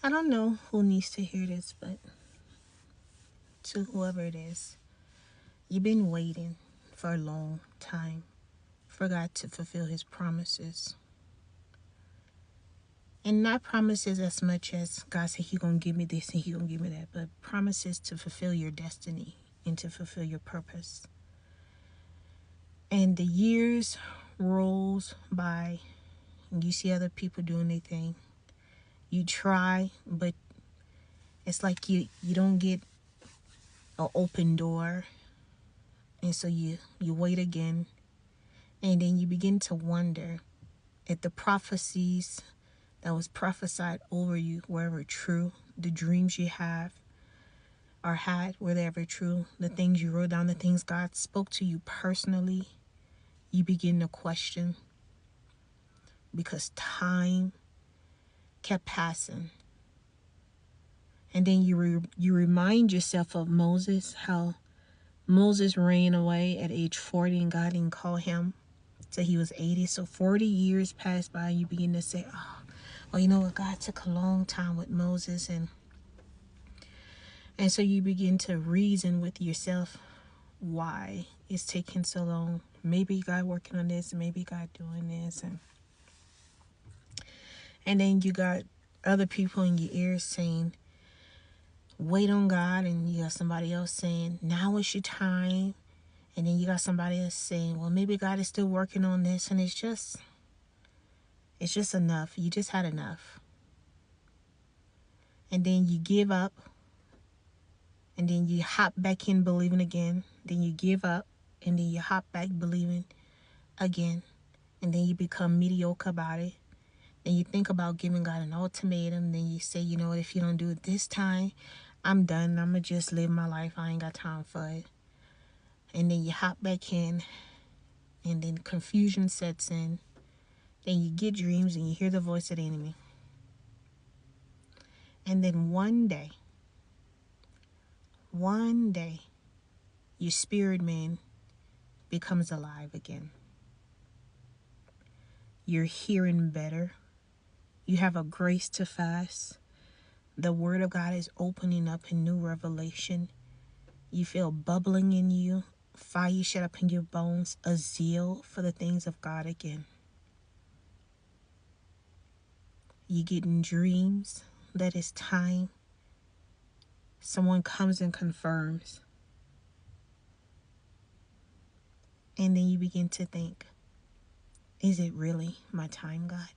I don't know who needs to hear this, but to whoever it is, you've been waiting for a long time for God to fulfill his promises. And not promises as much as God said he gonna give me this and he gonna give me that, but promises to fulfill your destiny and to fulfill your purpose. And the years rolls by and you see other people doing their thing. You try, but it's like you don't get an open door. And so you wait again. And then you begin to wonder if the prophecies that was prophesied over you were ever true, the dreams you have or had were they ever true, the things you wrote down, the things God spoke to you personally, you begin to question because time kept passing. And then you remind yourself of Moses, how Moses ran away at age 40 and God didn't call him till he was 80. So 40 years passed by and you begin to say, oh, well, you know what, God took a long time with Moses. And so you begin to reason with yourself why it's taking so long. Maybe God working on this, maybe God doing this. And then you got other people in your ears saying, wait on God. And you got somebody else saying, now is your time. And then you got somebody else saying, well, maybe God is still working on this. And it's just enough. You just had enough. And then you give up. And then you hop back in believing again. Then you give up. And then you hop back believing again. And then you become mediocre about it. Then you think about giving God an ultimatum. Then you say, you know what, if you don't do it this time, I'm done. I'm going to just live my life. I ain't got time for it. And then you hop back in. And then confusion sets in. Then you get dreams and you hear the voice of the enemy. And then one day, your spirit man becomes alive again. You're hearing better. You have a grace to fast. The word of God is opening up in new revelation. You feel bubbling in you, fire shut up in your bones, a zeal for the things of God again. You getting dreams that it's time. Someone comes and confirms. And then you begin to think, is it really my time, God?